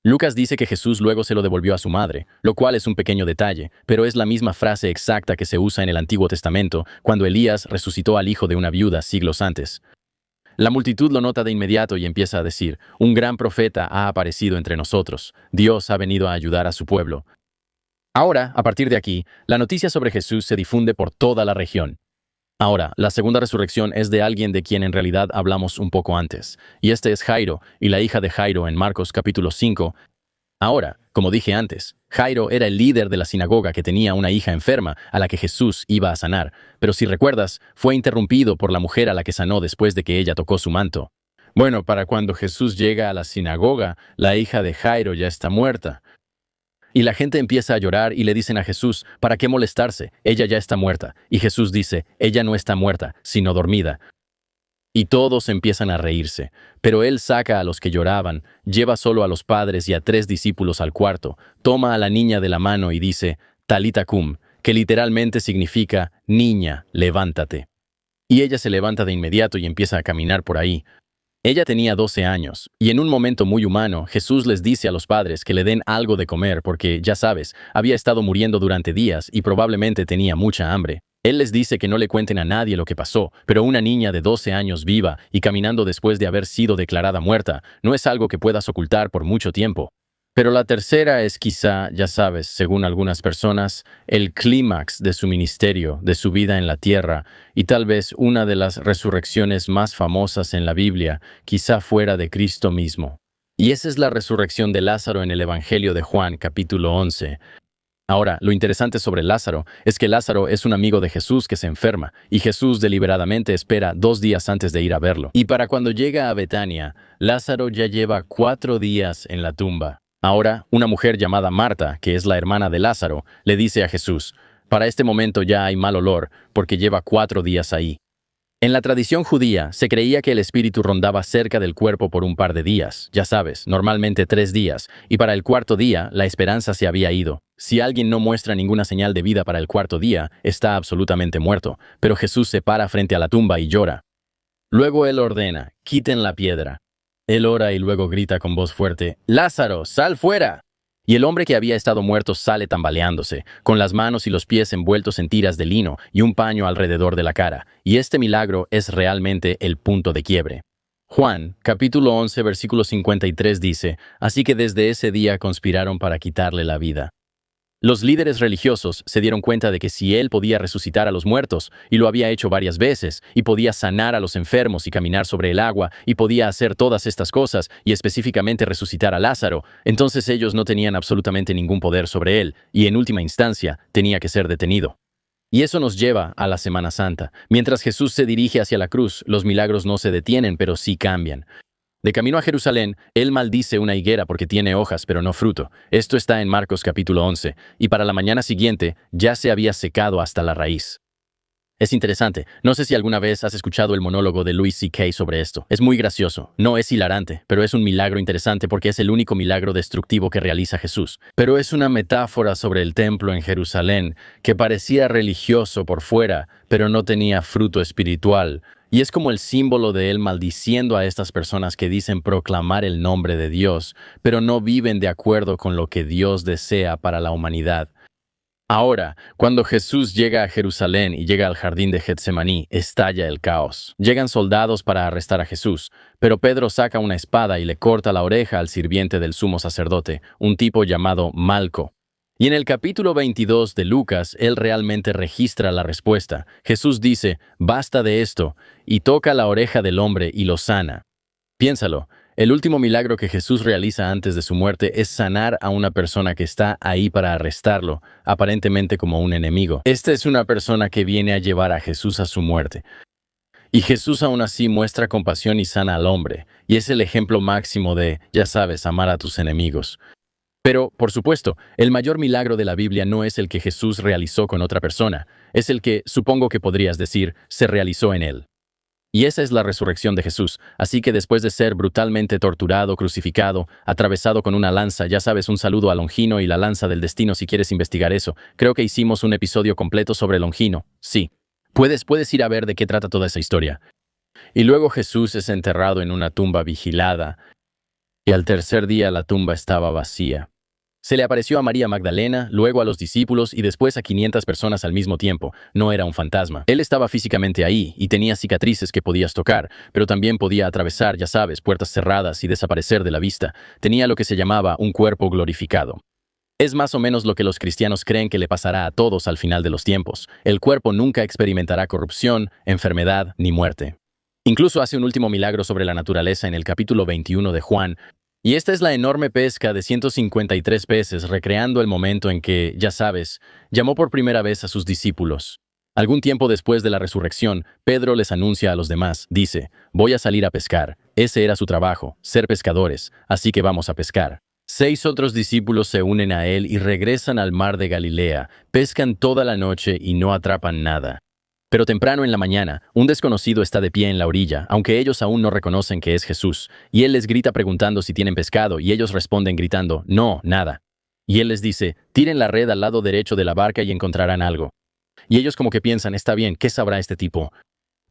Lucas dice que Jesús luego se lo devolvió a su madre, lo cual es un pequeño detalle, pero es la misma frase exacta que se usa en el Antiguo Testamento cuando Elías resucitó al hijo de una viuda siglos antes. La multitud lo nota de inmediato y empieza a decir, un gran profeta ha aparecido entre nosotros. Dios ha venido a ayudar a su pueblo. Ahora, a partir de aquí, la noticia sobre Jesús se difunde por toda la región. Ahora, la segunda resurrección es de alguien de quien en realidad hablamos un poco antes, y este es Jairo y la hija de Jairo en Marcos capítulo 5. Ahora, como dije antes, Jairo era el líder de la sinagoga que tenía una hija enferma a la que Jesús iba a sanar, pero si recuerdas, fue interrumpido por la mujer a la que sanó después de que ella tocó su manto. Bueno, para cuando Jesús llega a la sinagoga, la hija de Jairo ya está muerta. Y la gente empieza a llorar y le dicen a Jesús, ¿para qué molestarse? Ella ya está muerta. Y Jesús dice, ella no está muerta, sino dormida. Y todos empiezan a reírse, pero él saca a los que lloraban, lleva solo a los padres y a 3 discípulos al cuarto, toma a la niña de la mano y dice, Talita cum, que literalmente significa, niña, levántate. Y ella se levanta de inmediato y empieza a caminar por ahí. Ella tenía 12 años, y en un momento muy humano, Jesús les dice a los padres que le den algo de comer porque, ya sabes, había estado muriendo durante días y probablemente tenía mucha hambre. Él les dice que no le cuenten a nadie lo que pasó, pero una niña de 12 años viva y caminando después de haber sido declarada muerta no es algo que puedas ocultar por mucho tiempo. Pero la tercera es quizá, ya sabes, según algunas personas, el clímax de su ministerio, de su vida en la tierra, y tal vez una de las resurrecciones más famosas en la Biblia, quizá fuera de Cristo mismo. Y esa es la resurrección de Lázaro en el Evangelio de Juan, capítulo 11. Ahora, lo interesante sobre Lázaro es que Lázaro es un amigo de Jesús que se enferma, y Jesús deliberadamente espera 2 días antes de ir a verlo. Y para cuando llega a Betania, Lázaro ya lleva 4 días en la tumba. Ahora, una mujer llamada Marta, que es la hermana de Lázaro, le dice a Jesús, para este momento ya hay mal olor, porque lleva 4 días ahí. En la tradición judía, se creía que el espíritu rondaba cerca del cuerpo por un par de días, ya sabes, normalmente 3 días, y para el 4.º día, la esperanza se había ido. Si alguien no muestra ninguna señal de vida para el 4.º día, está absolutamente muerto, pero Jesús se para frente a la tumba y llora. Luego él ordena, quiten la piedra. Él ora y luego grita con voz fuerte, «¡Lázaro, sal fuera!». Y el hombre que había estado muerto sale tambaleándose, con las manos y los pies envueltos en tiras de lino y un paño alrededor de la cara, y este milagro es realmente el punto de quiebre. Juan, capítulo 11, versículo 53 dice, «Así que desde ese día conspiraron para quitarle la vida». Los líderes religiosos se dieron cuenta de que si él podía resucitar a los muertos, y lo había hecho varias veces, y podía sanar a los enfermos y caminar sobre el agua, y podía hacer todas estas cosas, y específicamente resucitar a Lázaro, entonces ellos no tenían absolutamente ningún poder sobre él, y en última instancia tenía que ser detenido. Y eso nos lleva a la Semana Santa. Mientras Jesús se dirige hacia la cruz, los milagros no se detienen, pero sí cambian. De camino a Jerusalén, él maldice una higuera porque tiene hojas pero no fruto. Esto está en Marcos capítulo 11, y para la mañana siguiente ya se había secado hasta la raíz. Es interesante, no sé si alguna vez has escuchado el monólogo de Louis C.K. sobre esto. Es muy gracioso, no es hilarante, pero es un milagro interesante porque es el único milagro destructivo que realiza Jesús. Pero es una metáfora sobre el templo en Jerusalén, que parecía religioso por fuera, pero no tenía fruto espiritual. Y es como el símbolo de él maldiciendo a estas personas que dicen proclamar el nombre de Dios, pero no viven de acuerdo con lo que Dios desea para la humanidad. Ahora, cuando Jesús llega a Jerusalén y llega al jardín de Getsemaní, estalla el caos. Llegan soldados para arrestar a Jesús, pero Pedro saca una espada y le corta la oreja al sirviente del sumo sacerdote, un tipo llamado Malco. Y en el capítulo 22 de Lucas, él realmente registra la respuesta. Jesús dice, «Basta de esto», y toca la oreja del hombre y lo sana. Piénsalo. El último milagro que Jesús realiza antes de su muerte es sanar a una persona que está ahí para arrestarlo, aparentemente como un enemigo. Esta es una persona que viene a llevar a Jesús a su muerte. Y Jesús aún así muestra compasión y sana al hombre, y es el ejemplo máximo de, ya sabes, amar a tus enemigos. Pero, por supuesto, el mayor milagro de la Biblia no es el que Jesús realizó con otra persona, es el que, supongo que podrías decir, se realizó en él. Y esa es la resurrección de Jesús. Así que después de ser brutalmente torturado, crucificado, atravesado con una lanza, ya sabes, un saludo a Longino y la lanza del destino si quieres investigar eso. Creo que hicimos un episodio completo sobre Longino. Sí. Puedes ir a ver de qué trata toda esa historia. Y luego Jesús es enterrado en una tumba vigilada. Y al tercer día la tumba estaba vacía. Se le apareció a María Magdalena, luego a los discípulos y después a 500 personas al mismo tiempo. No era un fantasma. Él estaba físicamente ahí y tenía cicatrices que podías tocar, pero también podía atravesar, ya sabes, puertas cerradas y desaparecer de la vista. Tenía lo que se llamaba un cuerpo glorificado. Es más o menos lo que los cristianos creen que le pasará a todos al final de los tiempos. El cuerpo nunca experimentará corrupción, enfermedad ni muerte. Incluso hace un último milagro sobre la naturaleza en el capítulo 21 de Juan. Y esta es la enorme pesca de 153 peces, recreando el momento en que, ya sabes, llamó por primera vez a sus discípulos. Algún tiempo después de la resurrección, Pedro les anuncia a los demás, dice, «Voy a salir a pescar». Ese era su trabajo, ser pescadores, así que vamos a pescar. 6 otros discípulos se unen a él y regresan al mar de Galilea, pescan toda la noche y no atrapan nada. Pero temprano en la mañana, un desconocido está de pie en la orilla, aunque ellos aún no reconocen que es Jesús, y él les grita preguntando si tienen pescado, y ellos responden gritando, «No, nada». Y él les dice, «Tiren la red al lado derecho de la barca y encontrarán algo». Y ellos como que piensan, «Está bien, ¿qué sabrá este tipo?».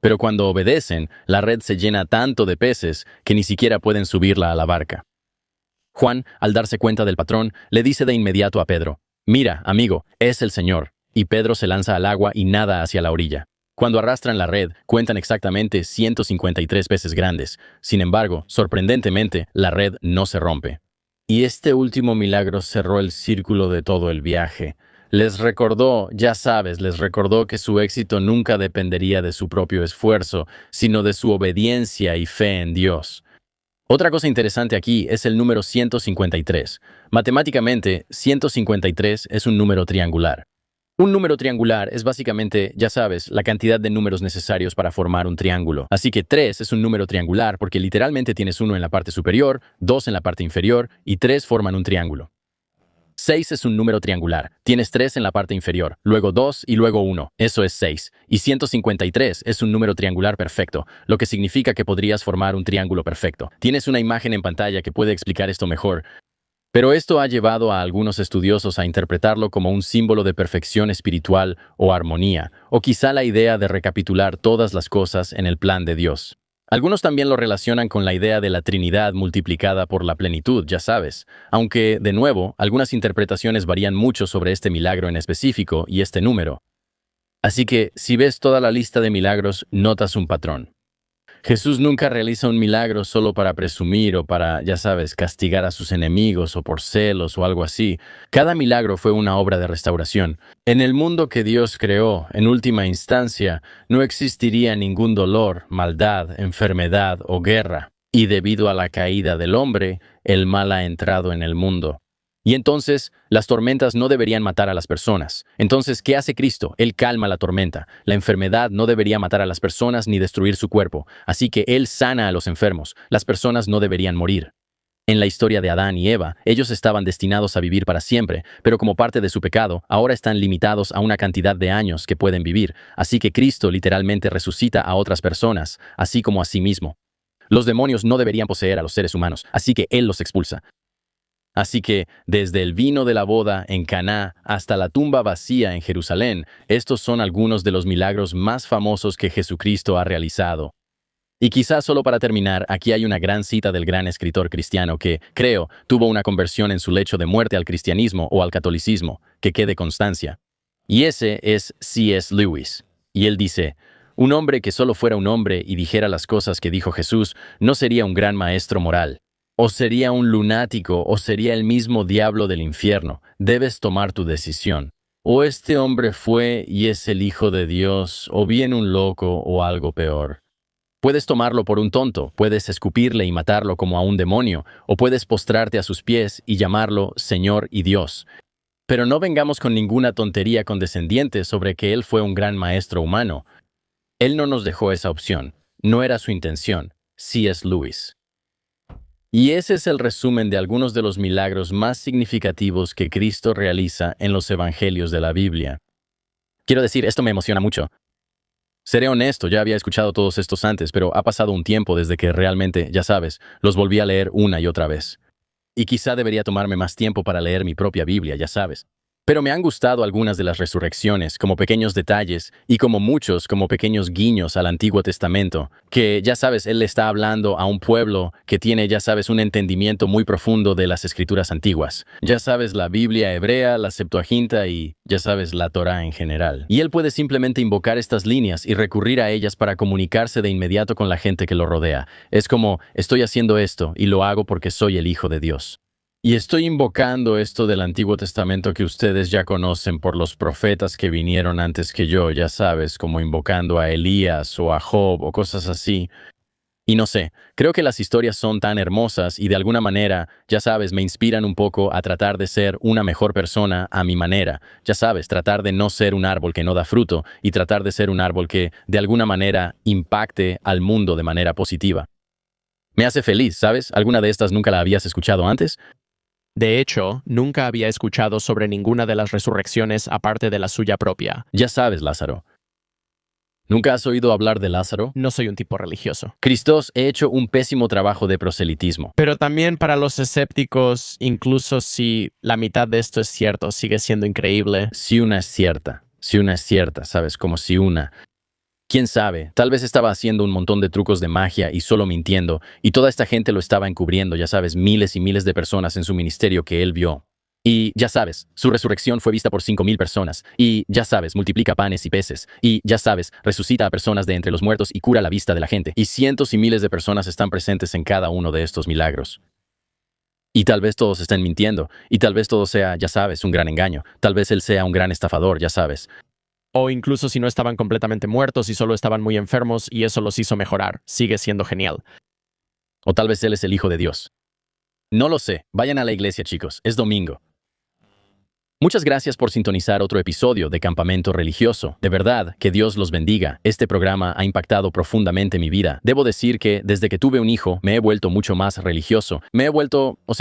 Pero cuando obedecen, la red se llena tanto de peces que ni siquiera pueden subirla a la barca. Juan, al darse cuenta del patrón, le dice de inmediato a Pedro, «Mira, amigo, es el Señor». Y Pedro se lanza al agua y nada hacia la orilla. Cuando arrastran la red, cuentan exactamente 153 peces grandes. Sin embargo, sorprendentemente, la red no se rompe. Y este último milagro cerró el círculo de todo el viaje. Les recordó, ya sabes, les recordó que su éxito nunca dependería de su propio esfuerzo, sino de su obediencia y fe en Dios. Otra cosa interesante aquí es el número 153. Matemáticamente, 153 es un número triangular. Un número triangular es básicamente, ya sabes, la cantidad de números necesarios para formar un triángulo. Así que 3 es un número triangular porque literalmente tienes 1 en la parte superior, 2 en la parte inferior y 3 forman un triángulo. 6 es un número triangular. Tienes 3 en la parte inferior, luego 2 y luego 1. Eso es 6. Y 153 es un número triangular perfecto, lo que significa que podrías formar un triángulo perfecto. Tienes una imagen en pantalla que puede explicar esto mejor. Pero esto ha llevado a algunos estudiosos a interpretarlo como un símbolo de perfección espiritual o armonía, o quizá la idea de recapitular todas las cosas en el plan de Dios. Algunos también lo relacionan con la idea de la Trinidad multiplicada por la plenitud, ya sabes, aunque, de nuevo, algunas interpretaciones varían mucho sobre este milagro en específico y este número. Así que, si ves toda la lista de milagros, notas un patrón. Jesús nunca realiza un milagro solo para presumir o para, ya sabes, castigar a sus enemigos o por celos o algo así. Cada milagro fue una obra de restauración. En el mundo que Dios creó, en última instancia, no existiría ningún dolor, maldad, enfermedad o guerra. Y debido a la caída del hombre, el mal ha entrado en el mundo. Y entonces, las tormentas no deberían matar a las personas. Entonces, ¿qué hace Cristo? Él calma la tormenta. La enfermedad no debería matar a las personas ni destruir su cuerpo. Así que Él sana a los enfermos. Las personas no deberían morir. En la historia de Adán y Eva, ellos estaban destinados a vivir para siempre, pero como parte de su pecado, ahora están limitados a una cantidad de años que pueden vivir. Así que Cristo literalmente resucita a otras personas, así como a sí mismo. Los demonios no deberían poseer a los seres humanos, así que Él los expulsa. Así que, desde el vino de la boda en Caná hasta la tumba vacía en Jerusalén, estos son algunos de los milagros más famosos que Jesucristo ha realizado. Y quizás solo para terminar, aquí hay una gran cita del gran escritor cristiano que, creo, tuvo una conversión en su lecho de muerte al cristianismo o al catolicismo, que quede constancia. Y ese es C.S. Lewis. Y él dice: un hombre que solo fuera un hombre y dijera las cosas que dijo Jesús, no sería un gran maestro moral. O sería un lunático, o sería el mismo diablo del infierno. Debes tomar tu decisión. O este hombre fue y es el Hijo de Dios, o bien un loco o algo peor. Puedes tomarlo por un tonto, puedes escupirle y matarlo como a un demonio, o puedes postrarte a sus pies y llamarlo Señor y Dios. Pero no vengamos con ninguna tontería condescendiente sobre que Él fue un gran maestro humano. Él no nos dejó esa opción. No era su intención. C.S. Lewis. Y ese es el resumen de algunos de los milagros más significativos que Cristo realiza en los evangelios de la Biblia. Quiero decir, esto me emociona mucho. Seré honesto, ya había escuchado todos estos antes, pero ha pasado un tiempo desde que realmente, ya sabes, los volví a leer una y otra vez. Y quizá debería tomarme más tiempo para leer mi propia Biblia, ya sabes. Pero me han gustado algunas de las resurrecciones, como pequeños detalles, y como muchos, como pequeños guiños al Antiguo Testamento, que, ya sabes, Él le está hablando a un pueblo que tiene, ya sabes, un entendimiento muy profundo de las Escrituras antiguas. Ya sabes, la Biblia hebrea, la Septuaginta y, ya sabes, la Torá en general. Y Él puede simplemente invocar estas líneas y recurrir a ellas para comunicarse de inmediato con la gente que lo rodea. Es como, estoy haciendo esto y lo hago porque soy el Hijo de Dios. Y estoy invocando esto del Antiguo Testamento que ustedes ya conocen por los profetas que vinieron antes que yo, ya sabes, como invocando a Elías o a Job o cosas así. Y no sé, creo que las historias son tan hermosas y de alguna manera, ya sabes, me inspiran un poco a tratar de ser una mejor persona a mi manera. Ya sabes, tratar de no ser un árbol que no da fruto y tratar de ser un árbol que, de alguna manera, impacte al mundo de manera positiva. Me hace feliz, ¿sabes? ¿Alguna de estas nunca la habías escuchado antes? De hecho, nunca había escuchado sobre ninguna de las resurrecciones aparte de la suya propia. Ya sabes, Lázaro. ¿Nunca has oído hablar de Lázaro? No soy un tipo religioso. Cristos, he hecho un pésimo trabajo de proselitismo. Pero también para los escépticos, incluso si la mitad de esto es cierto, sigue siendo increíble. Si una es cierta, ¿sabes? Como si una... ¿Quién sabe? Tal vez estaba haciendo un montón de trucos de magia y solo mintiendo, y toda esta gente lo estaba encubriendo, ya sabes, miles y miles de personas en su ministerio que él vio. Y, ya sabes, su resurrección fue vista por 5,000 personas. Y, ya sabes, multiplica panes y peces. Y, ya sabes, resucita a personas de entre los muertos y cura la vista de la gente. Y cientos y miles de personas están presentes en cada uno de estos milagros. Y tal vez todos estén mintiendo. Y tal vez todo sea, ya sabes, un gran engaño. Tal vez él sea un gran estafador, ya sabes. O incluso si no estaban completamente muertos y solo estaban muy enfermos y eso los hizo mejorar. Sigue siendo genial. O tal vez él es el Hijo de Dios. No lo sé. Vayan a la iglesia, chicos. Es domingo. Muchas gracias por sintonizar otro episodio de Campamento Religioso. De verdad, que Dios los bendiga. Este programa ha impactado profundamente mi vida. Debo decir que desde que tuve un hijo me he vuelto mucho más religioso.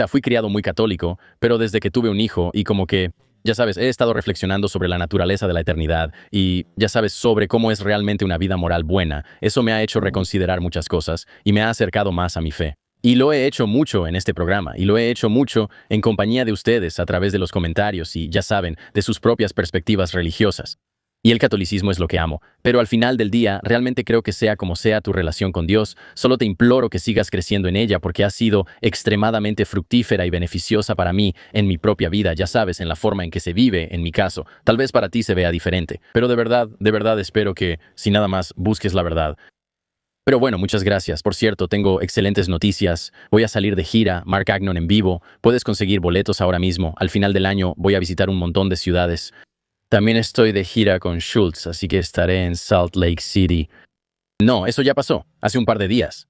Fui criado muy católico, pero desde que tuve un hijo y como que, ya sabes, he estado reflexionando sobre la naturaleza de la eternidad y, ya sabes, sobre cómo es realmente una vida moral buena. Eso me ha hecho reconsiderar muchas cosas y me ha acercado más a mi fe. Y lo he hecho mucho en este programa, y lo he hecho mucho en compañía de ustedes a través de los comentarios y, ya saben, de sus propias perspectivas religiosas. Y el catolicismo es lo que amo, pero al final del día realmente creo que sea como sea tu relación con Dios, solo te imploro que sigas creciendo en ella porque ha sido extremadamente fructífera y beneficiosa para mí en mi propia vida, ya sabes, en la forma en que se vive, en mi caso. Tal vez para ti se vea diferente, pero de verdad espero que, si nada más, busques la verdad. Pero bueno, muchas gracias. Por cierto, tengo excelentes noticias. Voy a salir de gira, Mark Gagnon en vivo. Puedes conseguir boletos ahora mismo. Al final del año voy a visitar un montón de ciudades. También estoy de gira con Schultz, así que estaré en Salt Lake City. No, eso ya pasó. Hace un par de días.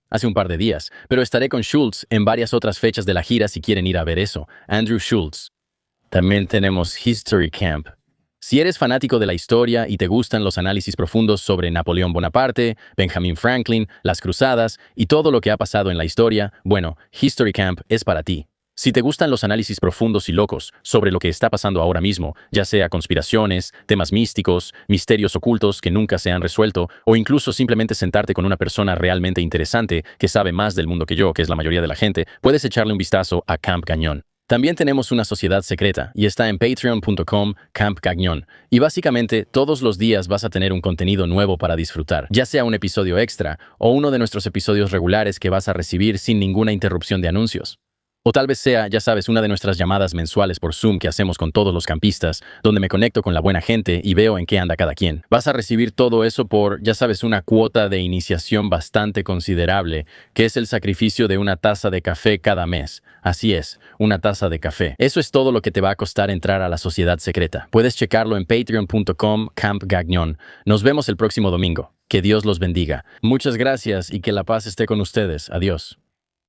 Pero estaré con Schultz en varias otras fechas de la gira si quieren ir a ver eso. Andrew Schultz. También tenemos History Camp. Si eres fanático de la historia y te gustan los análisis profundos sobre Napoleón Bonaparte, Benjamin Franklin, las cruzadas y todo lo que ha pasado en la historia, bueno, History Camp es para ti. Si te gustan los análisis profundos y locos sobre lo que está pasando ahora mismo, ya sea conspiraciones, temas místicos, misterios ocultos que nunca se han resuelto, o incluso simplemente sentarte con una persona realmente interesante que sabe más del mundo que yo, que es la mayoría de la gente, puedes echarle un vistazo a Camp Gagnon. También tenemos una sociedad secreta y está en patreon.com Camp Gagnon. Y básicamente todos los días vas a tener un contenido nuevo para disfrutar, ya sea un episodio extra o uno de nuestros episodios regulares que vas a recibir sin ninguna interrupción de anuncios. O tal vez sea, ya sabes, una de nuestras llamadas mensuales por Zoom que hacemos con todos los campistas, donde me conecto con la buena gente y veo en qué anda cada quien. Vas a recibir todo eso por, ya sabes, una cuota de iniciación bastante considerable, que es el sacrificio de una taza de café cada mes. Así es, una taza de café. Eso es todo lo que te va a costar entrar a la sociedad secreta. Puedes checarlo en patreon.com Camp Gagnon. Nos vemos el próximo domingo. Que Dios los bendiga. Muchas gracias y que la paz esté con ustedes. Adiós.